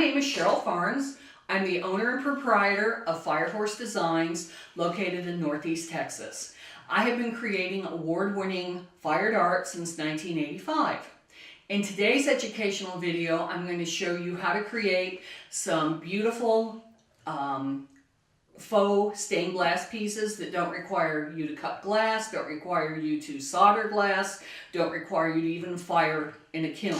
name is Cheryl Farrens. I'm the owner and proprietor of FireHorse Designs located in Northeast Texas. I have been creating award-winning fired art since 1985. In today's educational video, I'm going to show you how to create some beautiful faux stained glass pieces that don't require you to cut glass, don't require you to solder glass, don't require you to even fire in a kiln.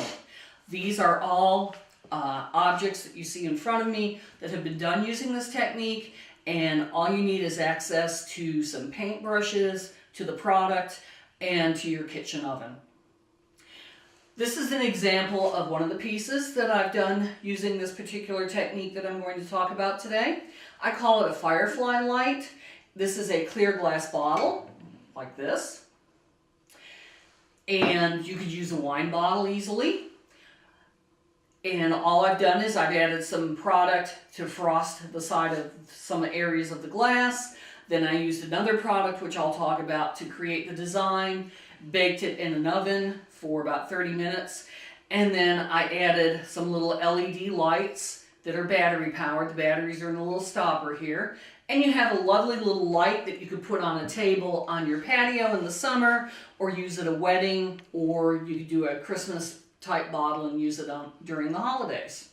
These are all objects that you see in front of me that have been done using this technique, and all you need is access to some paint brushes, to the product, and to your kitchen oven. This is an example of one of the pieces that I've done using this particular technique that I'm going to talk about today. I call it a firefly light. This is a clear glass bottle, like this. And you could use a wine bottle easily. And all I've done is I've added some product to frost the side of some areas of the glass. Then I used another product, which I'll talk about, to create the design. Baked it in an oven for about 30 minutes. And then I added some little LED lights that are battery powered. The batteries are in a little stopper here. And you have a lovely little light that you could put on a table on your patio in the summer, or use at a wedding, or you could do a Christmas type bottle and use it during the holidays.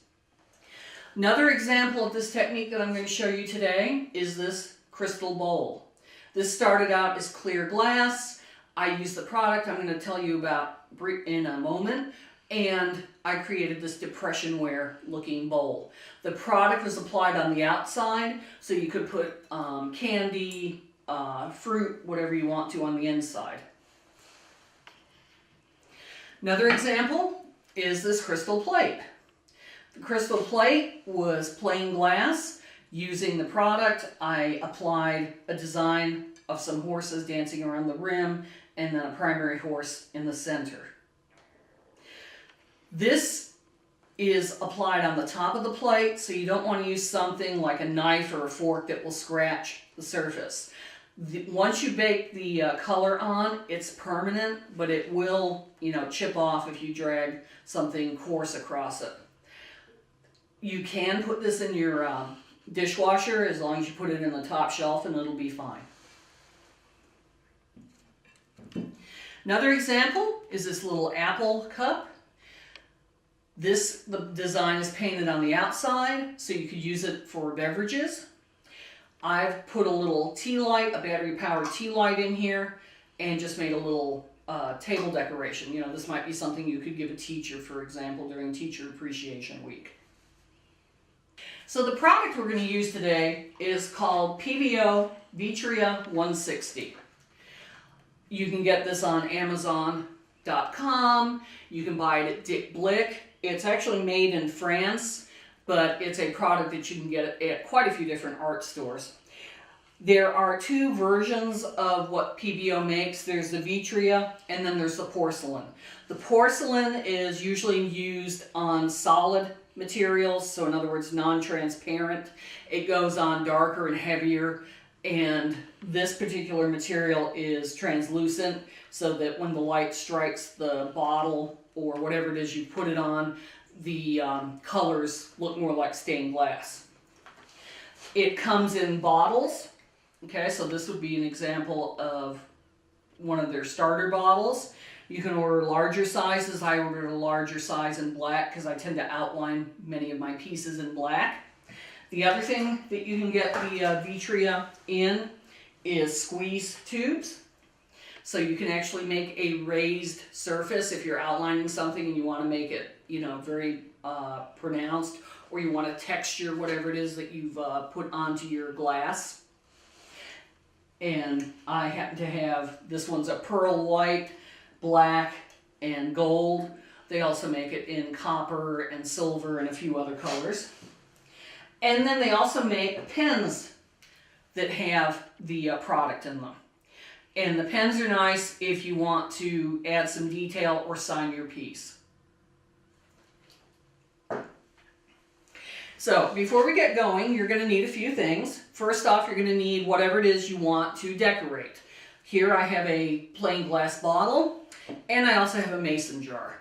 Another example of this technique that I'm going to show you today is this crystal bowl. This started out as clear glass. I used the product I'm going to tell you about in a moment, and I created this depression wear looking bowl. The product was applied on the outside, so you could put candy, fruit, whatever you want to on the inside. Another example is this crystal plate. The crystal plate was plain glass. Using the product, I applied a design of some horses dancing around the rim and then a primary horse in the center. This is applied on the top of the plate, so you don't want to use something like a knife or a fork that will scratch the surface. Once you bake the color on, it's permanent, but it will, chip off if you drag something coarse across it. You can put this in your dishwasher as long as you put it in the top shelf, and it'll be fine. Another example is this little apple cup. The design is painted on the outside, so you could use it for beverages. I've put a little tea light, a battery-powered tea light in here, and just made a little table decoration. This might be something you could give a teacher, for example, during Teacher Appreciation Week. So the product we're going to use today is called PBO Vitria 160. You can get this on Amazon.com. You can buy it at Dick Blick. It's actually made in France, but it's a product that you can get at quite a few different art stores. There are two versions of what PBO makes. There's the Vitria, and then there's the porcelain. The porcelain is usually used on solid materials, so in other words, non-transparent. It goes on darker and heavier, and this particular material is translucent, so that when the light strikes the bottle or whatever it is you put it on, the colors look more like stained glass. It comes in bottles. Okay, so this would be an example of one of their starter bottles. You can order larger sizes. I ordered a larger size in black because I tend to outline many of my pieces in black. The other thing that you can get the Vitria in is squeeze tubes. So you can actually make a raised surface if you're outlining something and you want to make it, very pronounced, or you want to texture whatever it is that you've put onto your glass. And I happen to have, this one's a pearl white, black, and gold. They also make it in copper and silver and a few other colors. And then they also make pens that have the product in them. And the pens are nice if you want to add some detail or sign your piece. So before we get going, you're going to need a few things. First off, you're going to need whatever it is you want to decorate. Here I have a plain glass bottle, and I also have a mason jar.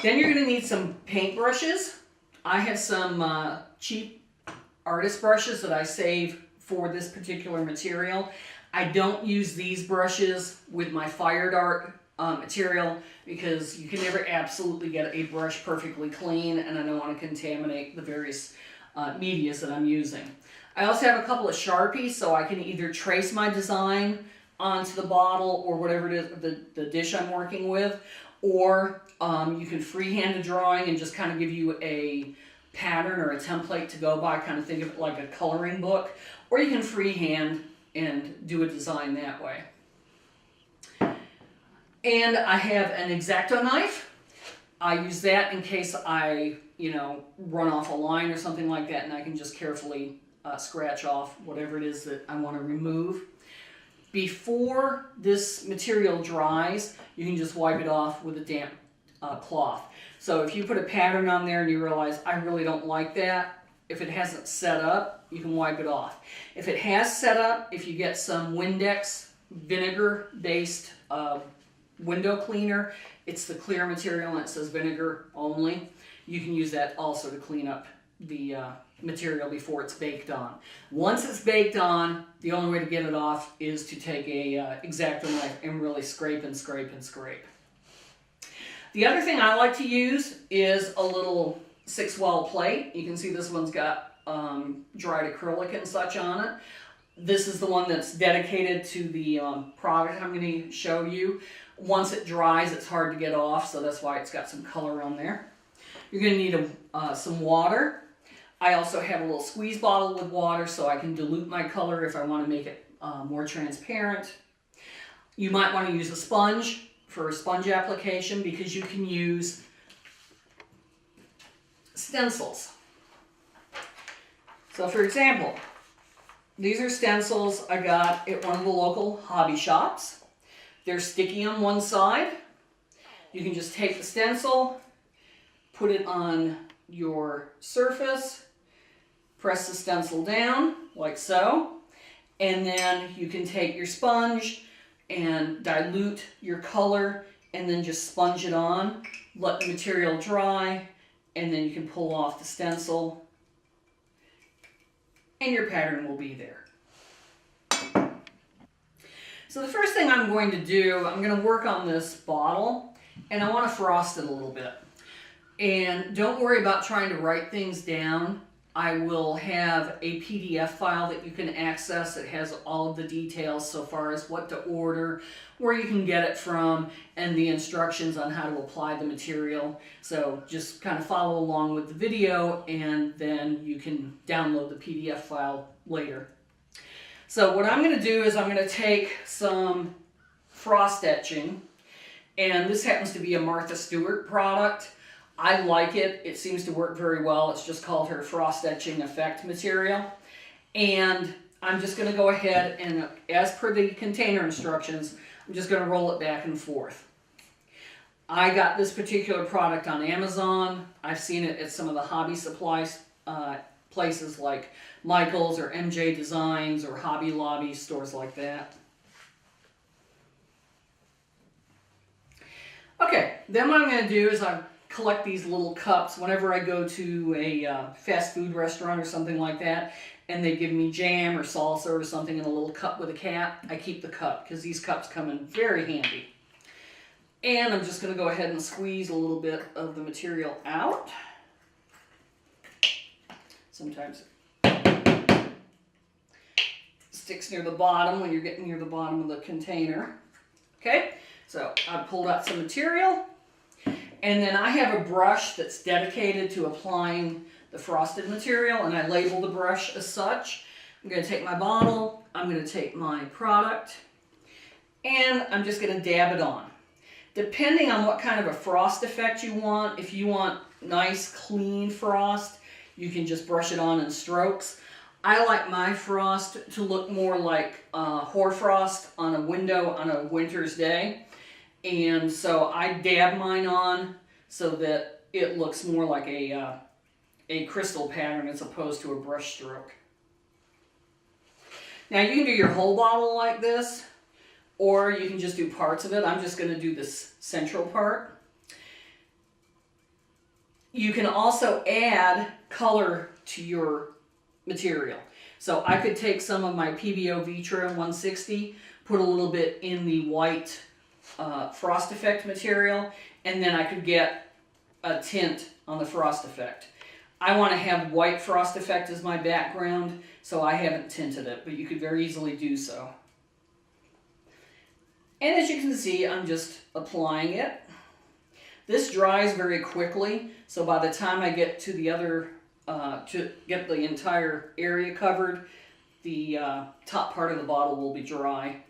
Then you're going to need some paint brushes. I have some cheap artist brushes that I save for this particular material. I don't use these brushes with my fire dart material because you can never absolutely get a brush perfectly clean, and I don't want to contaminate the various medias that I'm using. I also have a couple of Sharpies so I can either trace my design onto the bottle or whatever it is, the dish I'm working with, or you can freehand a drawing and just kind of give you a pattern or a template to go by, kind of think of it like a coloring book, or you can freehand and do a design that way. And I have an X-Acto knife. I use that in case I, run off a line or something like that, and I can just carefully scratch off whatever it is that I want to remove. Before this material dries, you can just wipe it off with a damp cloth. So if you put a pattern on there and you realize, I really don't like that, if it hasn't set up, you can wipe it off. If it has set up, if you get some Windex vinegar-based window cleaner, it's the clear material and it says vinegar only. You can use that also to clean up the material before it's baked on. Once it's baked on, the only way to get it off is to take a X-Acto knife and really scrape and scrape and scrape. The other thing I like to use is a little 6-well plate. You can see this one's got dried acrylic and such on it. This is the one that's dedicated to the product I'm going to show you. Once it dries, it's hard to get off, so that's why it's got some color on there. You're going to need some water. I also have a little squeeze bottle with water so I can dilute my color if I want to make it more transparent. You might want to use a sponge for a sponge application because you can use stencils. So for example, these are stencils I got at one of the local hobby shops. They're sticky on one side. You can just take the stencil, put it on your surface, press the stencil down like so, and then you can take your sponge and dilute your color and then just sponge it on, let the material dry, and then you can pull off the stencil and your pattern will be there. So the first thing I'm going to do, I'm going to work on this bottle and I want to frost it a little bit. And don't worry about trying to write things down. I will have a PDF file that you can access that has all of the details so far as what to order, where you can get it from, and the instructions on how to apply the material. So just kind of follow along with the video and then you can download the PDF file later. So what I'm going to do is I'm going to take some frost etching, and this happens to be a Martha Stewart product. I like it. It seems to work very well. It's just called her Frost Etching Effect material. And I'm just going to go ahead and, as per the container instructions, I'm just going to roll it back and forth. I got this particular product on Amazon. I've seen it at some of the hobby supplies places like Michael's or MJ Designs or Hobby Lobby, stores like that. Okay, then what I'm going to do is I collect these little cups whenever I go to a fast food restaurant or something like that, and they give me jam or salsa or something in a little cup with a cap. I keep the cup because these cups come in very handy. And I'm just going to go ahead and squeeze a little bit of the material out. Sometimes it sticks near the bottom when you're getting near the bottom of the container. Okay, so I pulled out some material, and then I have a brush that's dedicated to applying the frosted material, and I label the brush as such. I'm going to take my bottle, I'm going to take my product, and I'm just going to dab it on. Depending on what kind of a frost effect you want, if you want nice clean frost, you can just brush it on in strokes. I like my frost to look more like hoarfrost on a window on a winter's day. And so I dab mine on so that it looks more like a crystal pattern as opposed to a brush stroke. Now you can do your whole bottle like this, or you can just do parts of it. I'm just going to do this central part. You can also add color to your material. So I could take some of my PBO Vitra 160, put a little bit in the white frost effect material, and then I could get a tint on the frost effect. I want to have white frost effect as my background, so I haven't tinted it, but you could very easily do so. And as you can see, I'm just applying it. This dries very quickly, so by the time I get to the other, to get the entire area covered, the top part of the bottle will be dry.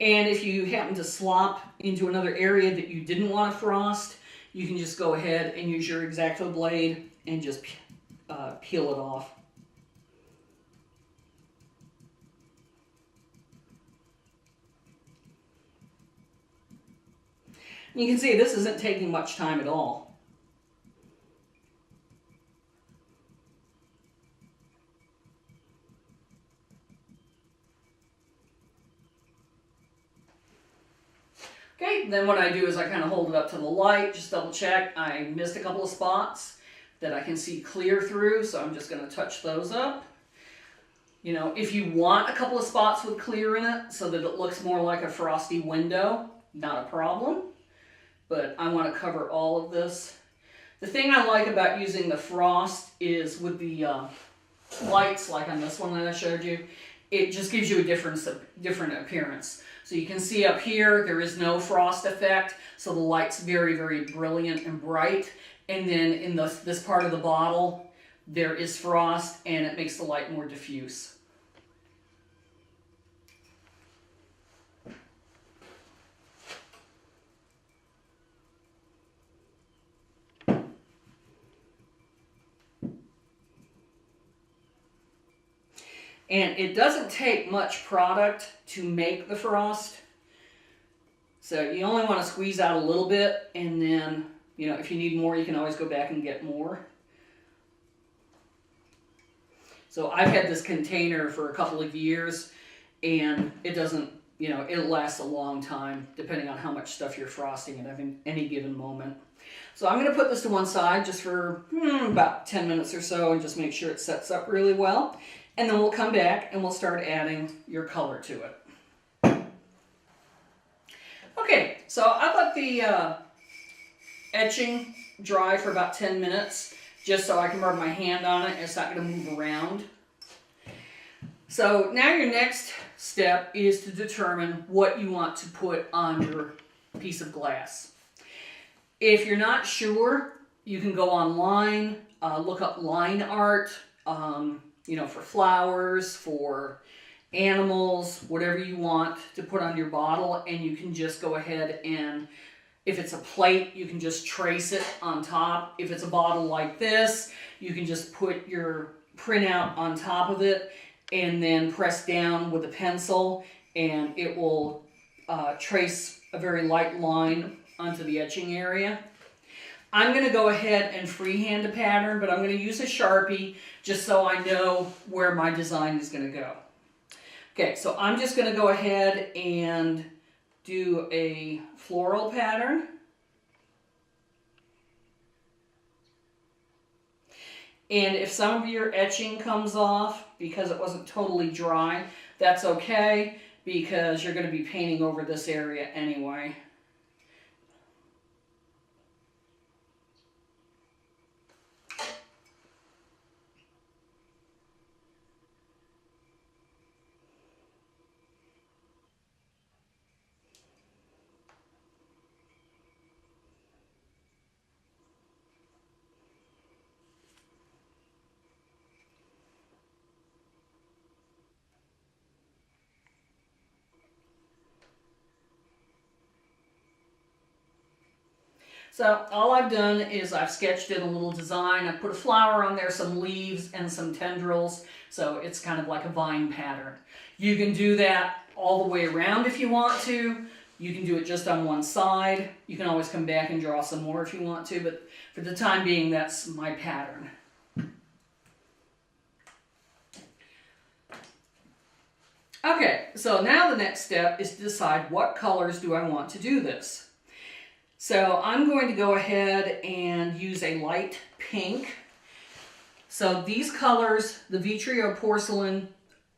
And if you happen to slop into another area that you didn't want to frost, you can just go ahead and use your X-Acto blade and just peel it off. You can see this isn't taking much time at all. Okay, then what I do is I kind of hold it up to the light, just double check. I missed a couple of spots that I can see clear through, so I'm just going to touch those up. You know, if you want a couple of spots with clear in it so that it looks more like a frosty window, not a problem. But I want to cover all of this. The thing I like about using the frost is with the lights, like on this one that I showed you, it just gives you a different appearance. So you can see up here, there is no frost effect, so the light's very, very brilliant and bright. And then in this part of the bottle, there is frost, and it makes the light more diffuse. And it doesn't take much product to make the frost. So you only want to squeeze out a little bit, and then, you know, if you need more, you can always go back and get more. So I've had this container for a couple of years, and it doesn't, you know, it lasts a long time, depending on how much stuff you're frosting at any given moment. So I'm going to put this to one side just for about 10 minutes or so, and just make sure it sets up really well. And then we'll come back and we'll start adding your color to it. Okay, so I let the etching dry for about 10 minutes, just so I can rub my hand on it and it's not going to move around. So now your next step is to determine what you want to put on your piece of glass. If you're not sure, you can go online, look up line art, you know, for flowers, for animals, whatever you want to put on your bottle, and you can just go ahead and, if it's a plate, you can just trace it on top. If it's a bottle like this, you can just put your printout on top of it and then press down with a pencil, and it will trace a very light line onto the etching area. I'm going to go ahead and freehand a pattern, but I'm going to use a Sharpie just so I know where my design is going to go. Okay, so I'm just going to go ahead and do a floral pattern. And if some of your etching comes off because it wasn't totally dry, that's okay, because you're going to be painting over this area anyway. So all I've done is I've sketched in a little design. I put a flower on there, some leaves, and some tendrils. So it's kind of like a vine pattern. You can do that all the way around if you want to. You can do it just on one side. You can always come back and draw some more if you want to, but for the time being, that's my pattern. Okay, so now the next step is to decide what colors do I want to do this. So I'm going to go ahead and use a light pink. So these colors, the Vitrio porcelain,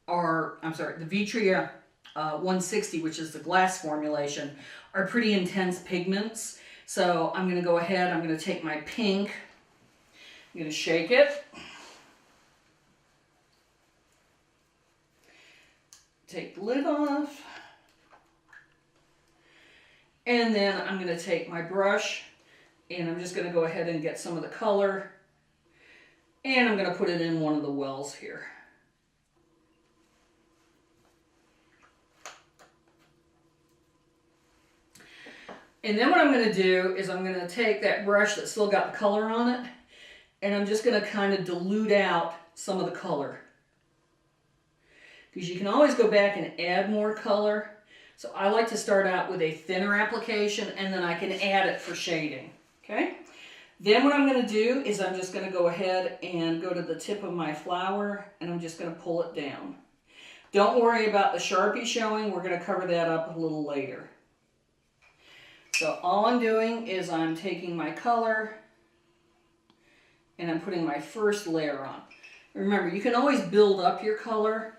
the Vitria 160, which is the glass formulation, are pretty intense pigments. So I'm going to go ahead, I'm going to take my pink, I'm going to shake it. Take the lid off. And then I'm going to take my brush and I'm just going to go ahead and get some of the color. And I'm going to put it in one of the wells here. And then what I'm going to do is I'm going to take that brush that's still got the color on it, and I'm just going to kind of dilute out some of the color. Because you can always go back and add more color. So I like to start out with a thinner application, and then I can add it for shading. Okay? Then what I'm going to do is I'm just going to go ahead and go to the tip of my flower, and I'm just going to pull it down. Don't worry about the Sharpie showing. We're going to cover that up a little later. So all I'm doing is I'm taking my color and I'm putting my first layer on. Remember, you can always build up your color.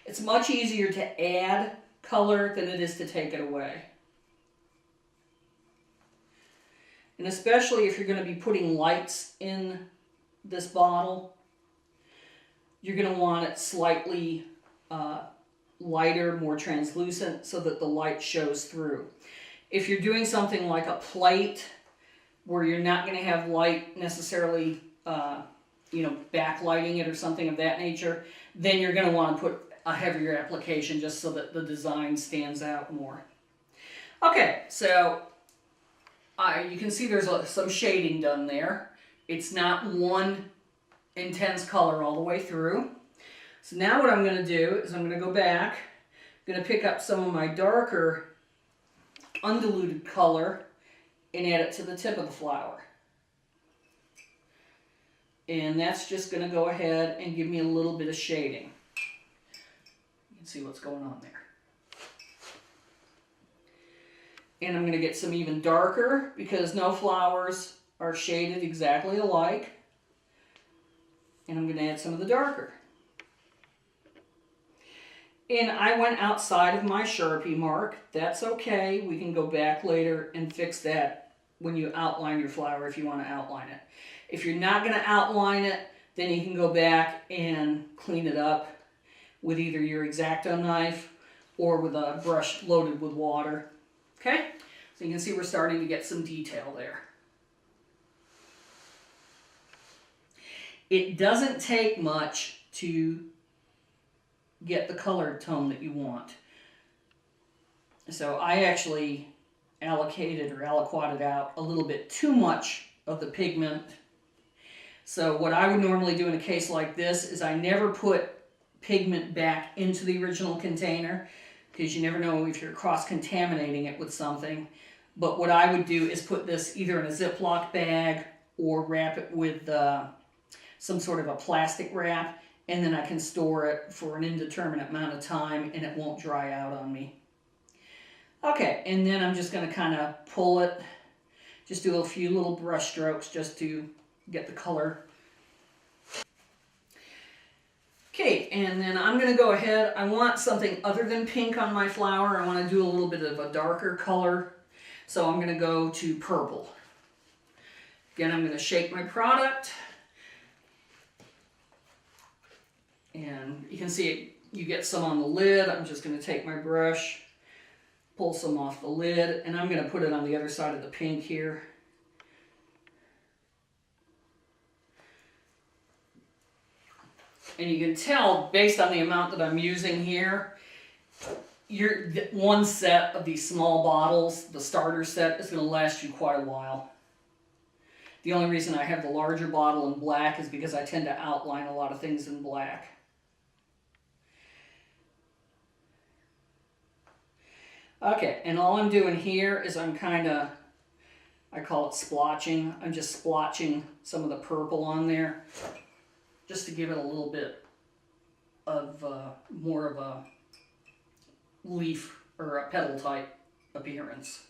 It's much easier to add color than it is to take it away. And especially if you're going to be putting lights in this bottle, you're going to want it slightly lighter, more translucent, so that the light shows through. If you're doing something like a plate where you're not going to have light necessarily, backlighting it or something of that nature, then you're going to want to put a heavier application just so that the design stands out more. Okay, so you can see there's some shading done there. It's not one intense color all the way through. So now what I'm going to do is I'm going to go back, I'm going to pick up some of my darker undiluted color and add it to the tip of the flower. And that's just going to go ahead and give me a little bit of shading. You can see what's going on there. And I'm going to get some even darker because no flowers are shaded exactly alike. And I'm going to add some of the darker. And I went outside of my Sharpie mark. That's okay. We can go back later and fix that when you outline your flower if you want to outline it. If you're not going to outline it, then you can go back and clean it up with either your X-Acto knife or with a brush loaded with water. Okay? So you can see we're starting to get some detail there. It doesn't take much to get the colored tone that you want. So I actually allocated or aliquoted out a little bit too much of the pigment. So what I would normally do in a case like this is I never put pigment back into the original container because you never know if you're cross-contaminating it with something. But what I would do is put this either in a Ziploc bag or wrap it with some sort of a plastic wrap, and then I can store it for an indeterminate amount of time and it won't dry out on me. Okay, and then I'm just going to kind of pull it, just do a few little brush strokes just to get the color. Okay, and then I'm going to go ahead, I want something other than pink on my flower. I want to do a little bit of a darker color, so I'm going to go to purple. Again, I'm going to shake my product. And you can see it, you get some on the lid. I'm just going to take my brush, pull some off the lid, and I'm going to put it on the other side of the pink here. And you can tell, based on the amount that I'm using here, one set of these small bottles, the starter set, is going to last you quite a while. The only reason I have the larger bottle in black is because I tend to outline a lot of things in black. Okay, and all I'm doing here is I'm kind of, I call it splotching. I'm just splotching some of the purple on there just to give it a little bit of more of a leaf or a petal type appearance.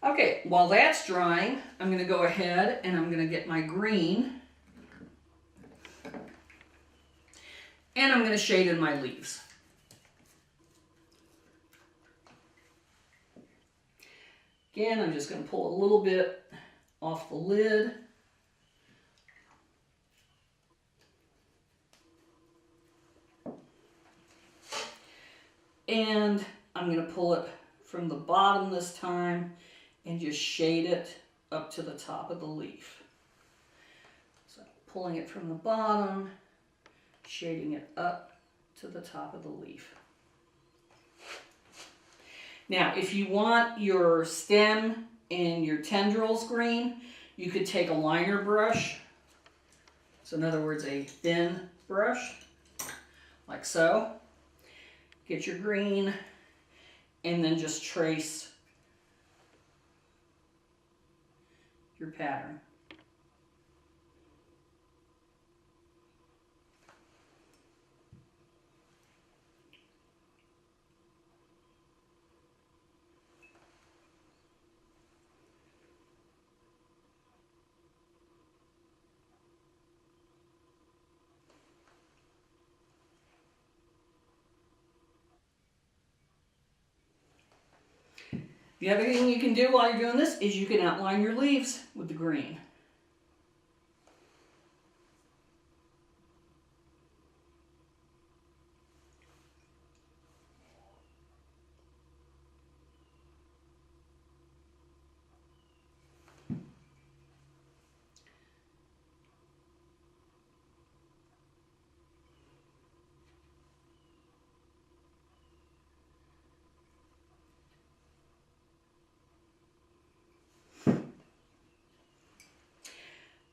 Okay, while that's drying, I'm going to go ahead and I'm going to get my green and I'm going to shade in my leaves. Again, I'm just going to pull a little bit off the lid. And I'm going to pull it from the bottom this time and just shade it up to the top of the leaf. So pulling it from the bottom, shading it up to the top of the leaf. Now, if you want your stem and your tendrils green, you could take a liner brush. So in other words, a thin brush, like so. Get your green, and then just trace your pattern. The other thing you can do while you're doing this is you can outline your leaves with the green.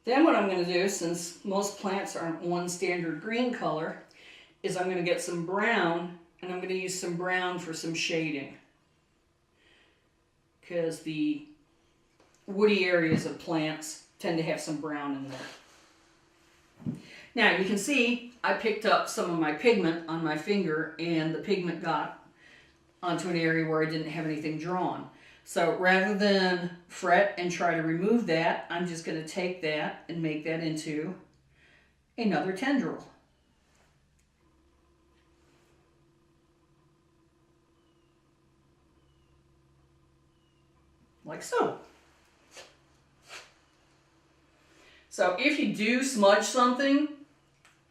Then what I'm going to do, since most plants aren't one standard green color, is I'm going to get some brown, and I'm going to use some brown for some shading. Because the woody areas of plants tend to have some brown in there. Now you can see I picked up some of my pigment on my finger, and the pigment got onto an area where I didn't have anything drawn. So rather than fret and try to remove that, I'm just going to take that and make that into another tendril. Like so. So if you do smudge something,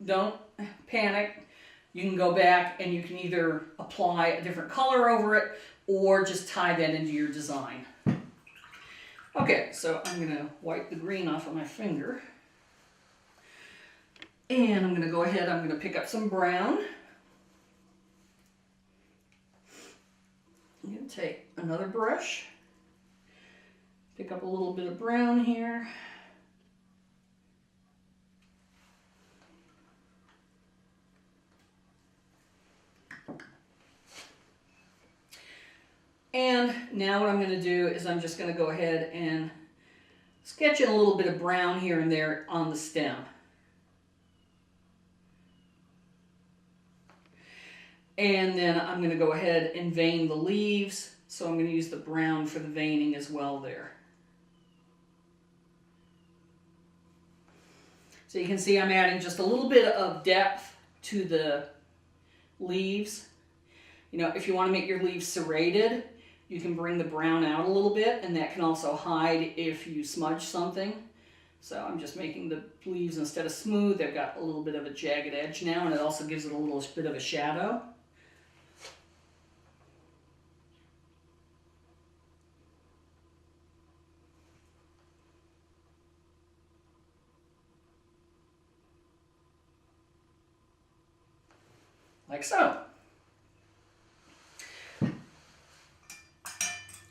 don't panic. You can go back and you can either apply a different color over it or just tie that into your design. Okay, so I'm going to wipe the green off of my finger. And I'm going to go ahead, I'm going to pick up some brown. I'm going to take another brush, pick up a little bit of brown here. And now what I'm going to do is I'm just going to go ahead and sketch in a little bit of brown here and there on the stem. And then I'm going to go ahead and vein the leaves, so I'm going to use the brown for the veining as well there. So you can see I'm adding just a little bit of depth to the leaves. You know, if you want to make your leaves serrated, you can bring the brown out a little bit, and that can also hide if you smudge something. So I'm just making the leaves, instead of smooth, they've got a little bit of a jagged edge now, and it also gives it a little bit of a shadow. Like so.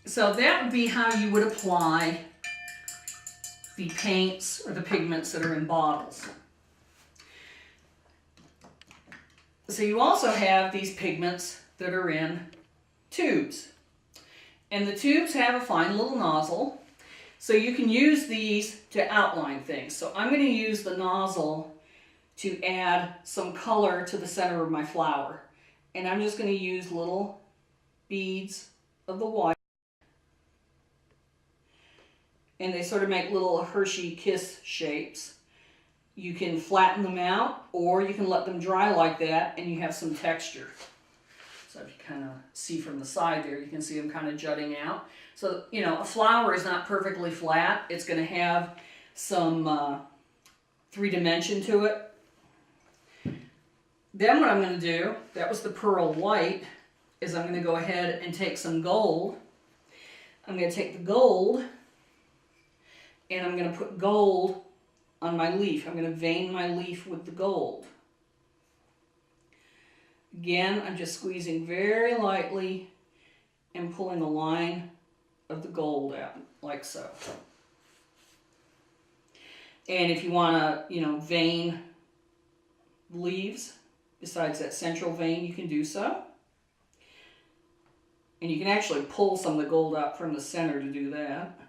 So that would be how you would apply the paints or the pigments that are in bottles. So you also have these pigments that are in tubes. And the tubes have a fine little nozzle, so you can use these to outline things. So I'm going to use the nozzle to add some color to the center of my flower. And I'm just going to use little beads of the white. And they sort of make little Hershey kiss shapes. You can flatten them out, or you can let them dry like that and you have some texture. So if you kind of see from the side there, you can see them kind of jutting out. So, you know, a flower is not perfectly flat. It's going to have some 3-dimension to it. Then what I'm going to do, that was the pearl white, is I'm going to go ahead and take some gold. I'm going to take the gold and I'm going to put gold on my leaf. I'm going to vein my leaf with the gold. Again, I'm just squeezing very lightly and pulling a line of the gold out, like so. And if you want to, you know, vein leaves, besides that central vein, you can do so. And you can actually pull some of the gold out from the center to do that.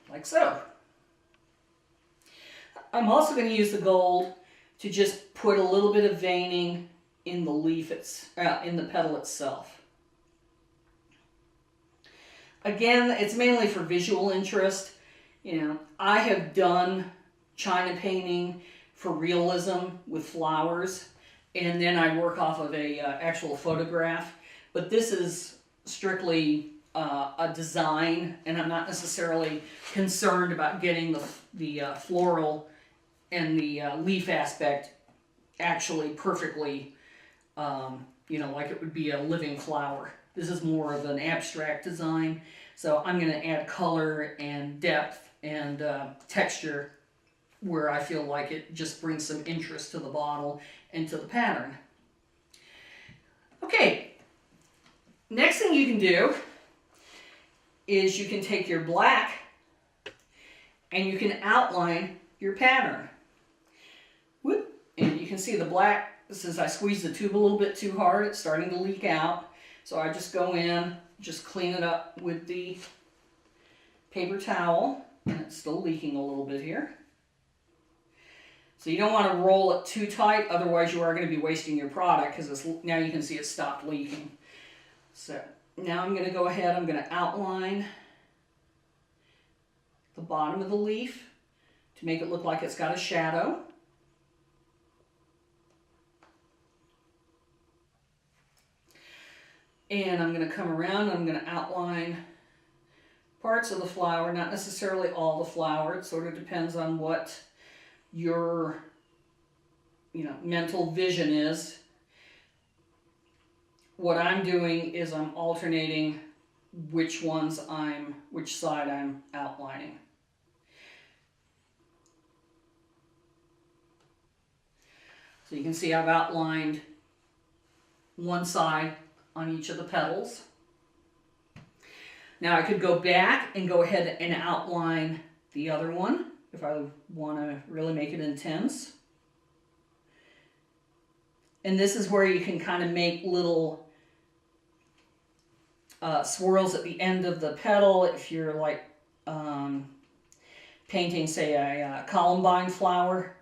Like so. I'm also going to use the gold to just put a little bit of veining in the leaf, in the petal itself. Again, it's mainly for visual interest. You know, I have done China painting for realism with flowers, and then I work off of a actual photograph. But this is strictly a design, and I'm not necessarily concerned about getting the floral and the leaf aspect actually perfectly, you know, like it would be a living flower. This is more of an abstract design, so I'm going to add color and depth and texture where I feel like it just brings some interest to the bottle and to the pattern. Okay, next thing you can do is you can take your black and you can outline your pattern. Whoop. And you can see the black, since I squeezed the tube a little bit too hard, it's starting to leak out. So I just go in, just clean it up with the paper towel, and it's still leaking a little bit here. So you don't want to roll it too tight, otherwise you are going to be wasting your product, because now you can see it stopped leaking. So now I'm going to go ahead, I'm going to outline the bottom of the leaf to make it look like it's got a shadow. And I'm going to come around and I'm going to outline parts of the flower, not necessarily all the flower. It sort of depends on what your, you know, mental vision is. What I'm doing is I'm alternating which side I'm outlining. So you can see I've outlined one side on each of the petals. Now I could go back and go ahead and outline the other one if I want to really make it intense. And this is where you can kind of make little swirls at the end of the petal. If you're like painting, say, a columbine flower,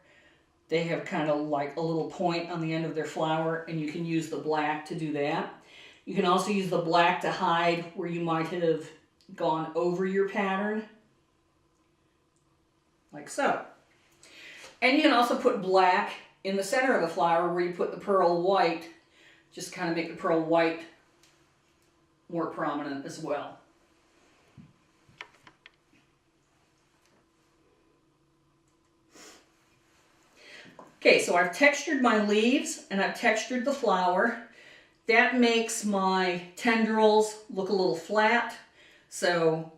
they have kind of like a little point on the end of their flower, and you can use the black to do that. You can also use the black to hide where you might have gone over your pattern, like so. And you can also put black in the center of the flower where you put the pearl white, just kind of make the pearl white more prominent as well. Okay, so I've textured my leaves and I've textured the flower. That makes my tendrils look a little flat. So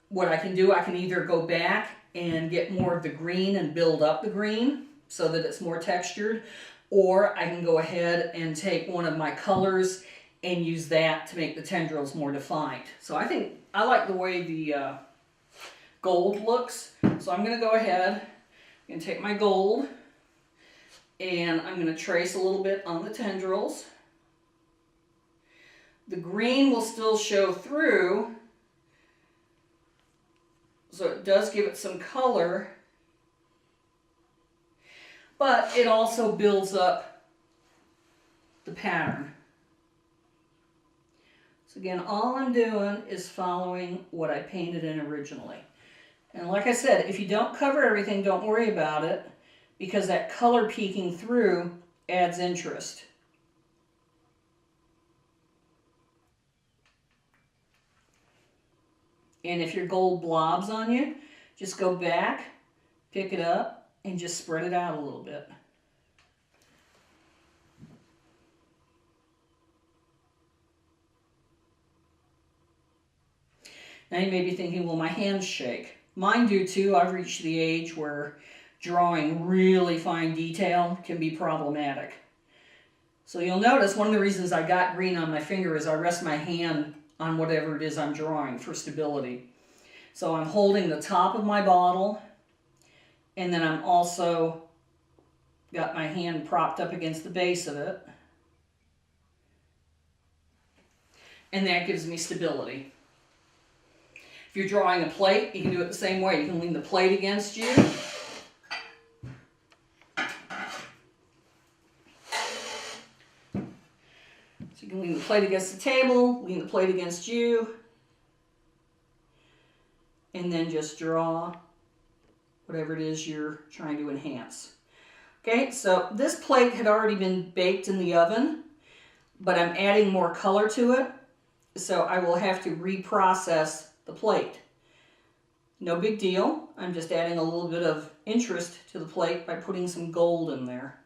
what I can do, I can either go back and get more of the green and build up the green so that it's more textured, or I can go ahead and take one of my colors and use that to make the tendrils more defined. So I like the way the gold looks. So I'm going to go ahead and take my gold, and I'm going to trace a little bit on the tendrils. The green will still show through, so it does give it some color, but it also builds up the pattern. So again, all I'm doing is following what I painted in originally. And like I said, if you don't cover everything, don't worry about it, because that color peeking through adds interest. And if your gold blobs on you, just go back, pick it up, and just spread it out a little bit. Now you may be thinking, well, my hands shake. Mine do too. I've reached the age where drawing really fine detail can be problematic. So you'll notice one of the reasons I got green on my finger is I rest my hand on whatever it is I'm drawing for stability. So I'm holding the top of my bottle, and then I'm also got my hand propped up against the base of it. And that gives me stability. If you're drawing a plate, you can do it the same way. You can lean the plate against you. So you can lean the plate against the table, lean the plate against you, and then just draw whatever it is you're trying to enhance. Okay, so this plate had already been baked in the oven, but I'm adding more color to it, so I will have to reprocess the plate. No big deal. I'm just adding a little bit of interest to the plate by putting some gold in there.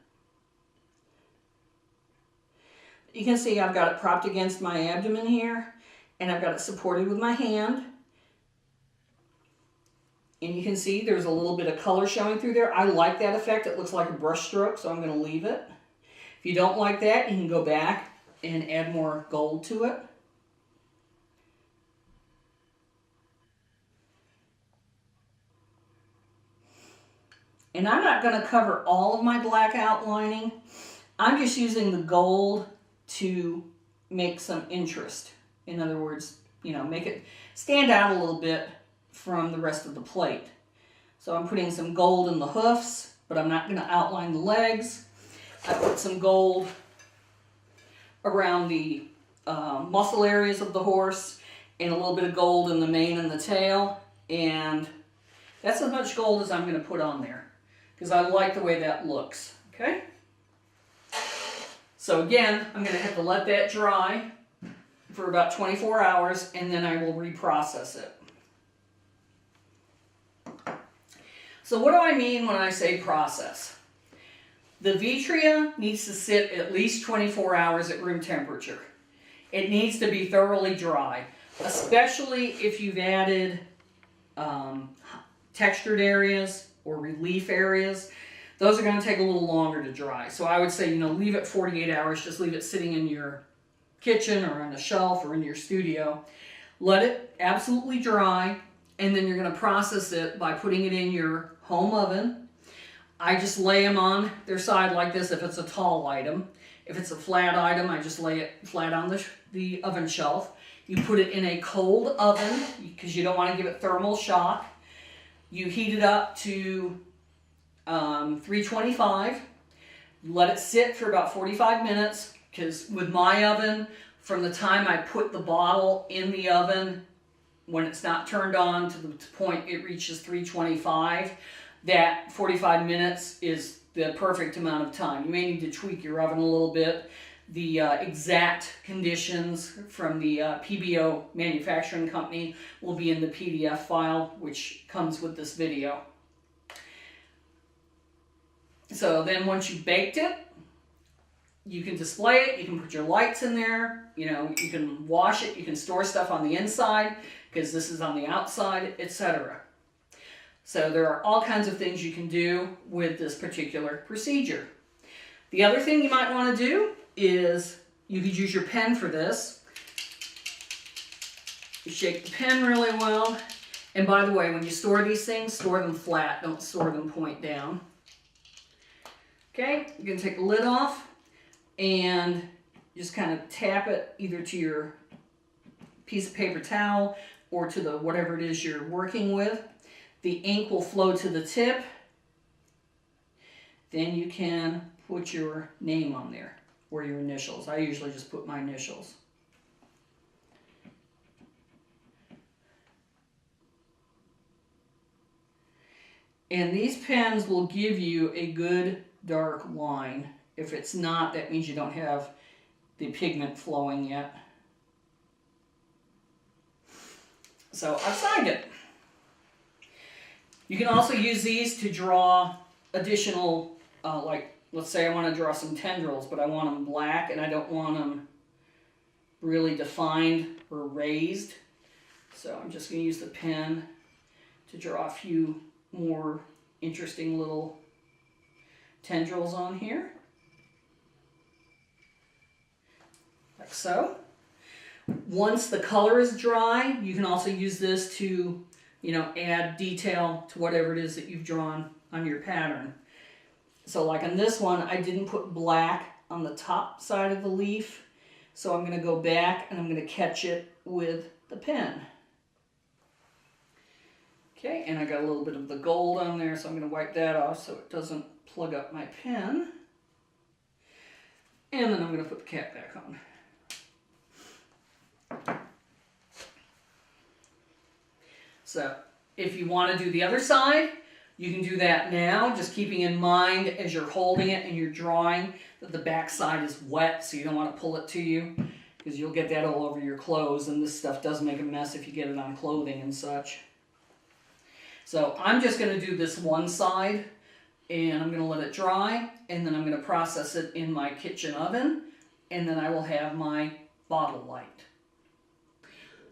You can see I've got it propped against my abdomen here, and I've got it supported with my hand. And you can see there's a little bit of color showing through there. I like that effect. It looks like a brush stroke, so I'm going to leave it. If you don't like that, you can go back and add more gold to it. And I'm not going to cover all of my black outlining. I'm just using the gold to make some interest. In other words, you know, make it stand out a little bit from the rest of the plate. So I'm putting some gold in the hoofs, but I'm not going to outline the legs. I put some gold around the muscle areas of the horse, and a little bit of gold in the mane and the tail. And that's as much gold as I'm going to put on there, because I like the way that looks. Okay? So again, I'm going to have to let that dry for about 24 hours, and then I will reprocess it. So what do I mean when I say process? The vitrea needs to sit at least 24 hours at room temperature. It needs to be thoroughly dry, especially if you've added textured areas or relief areas. Those are going to take a little longer to dry. So I would say, you know, leave it 48 hours. Just leave it sitting in your kitchen or on a shelf or in your studio. Let it absolutely dry, and then you're going to process it by putting it in your home oven. I just lay them on their side like this if it's a tall item. If it's a flat item, I just lay it flat on the oven shelf. You put it in a cold oven because you don't want to give it thermal shock. You heat it up to 325. You let it sit for about 45 minutes, because with my oven, from the time I put the bottle in the oven, when it's not turned on to the point it reaches 325, that 45 minutes is the perfect amount of time. You may need to tweak your oven a little bit. The exact conditions from the PBO manufacturing company will be in the PDF file, which comes with this video. So then once you've baked it, you can display it, you can put your lights in there, you know, you can wash it, you can store stuff on the inside, because this is on the outside, etc. So there are all kinds of things you can do with this particular procedure. The other thing you might want to do is You could use your pen for this. You shake the pen really well. And by the way, when you store these things, store them flat. Don't store them point down. Okay, you're going to take the lid off and just kind of tap it either to your piece of paper towel or to the whatever it is you're working with. The ink will flow to the tip. Then you can put your name on there or your initials. I usually just put my initials. And these pens will give you a good dark line. If it's not, that means you don't have the pigment flowing yet. So I've signed it. You can also use these to draw additional, like let's say I want to draw some tendrils, but I want them black and I don't want them really defined or raised. So I'm just going to use the pen to draw a few more interesting little tendrils on here. Like so. Once the color is dry, you can also use this to, add detail to whatever it is that you've drawn on your pattern. So like on this one, I didn't put black on the top side of the leaf. So I'm going to go back and I'm going to catch it with the pen. Okay, and I got a little bit of the gold on there, so I'm going to wipe that off so it doesn't plug up my pen. And then I'm going to put the cap back on. So, if you want to do the other side, you can do that now, just keeping in mind as you're holding it and you're drawing that the back side is wet, so you don't want to pull it to you, because you'll get that all over your clothes, and this stuff does make a mess if you get it on clothing and such. So I'm just going to do this one side, and I'm going to let it dry, and then I'm going to process it in my kitchen oven, and then I will have my bottle light.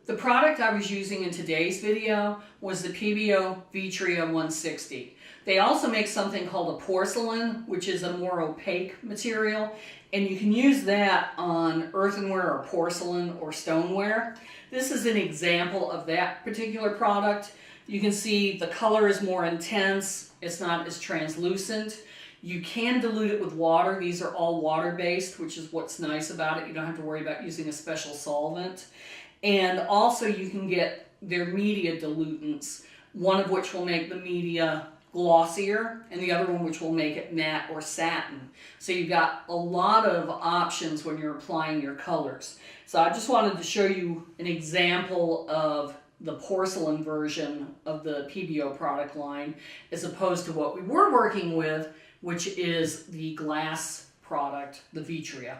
The product I was using in today's video was the PBO Vitria 160. They also make something called a porcelain, which is a more opaque material, and you can use that on earthenware or porcelain or stoneware. This is an example of that particular product. You can see the color is more intense. It's not as translucent. You can dilute it with water. These are all water-based, which is what's nice about it. You don't have to worry about using a special solvent. And also you can get their media dilutants, one of which will make the media glossier and the other one which will make it matte or satin. So you've got a lot of options when you're applying your colors. So I just wanted to show you an example of the porcelain version of the PBO product line as opposed to what we were working with, which is the glass product, the Vitria.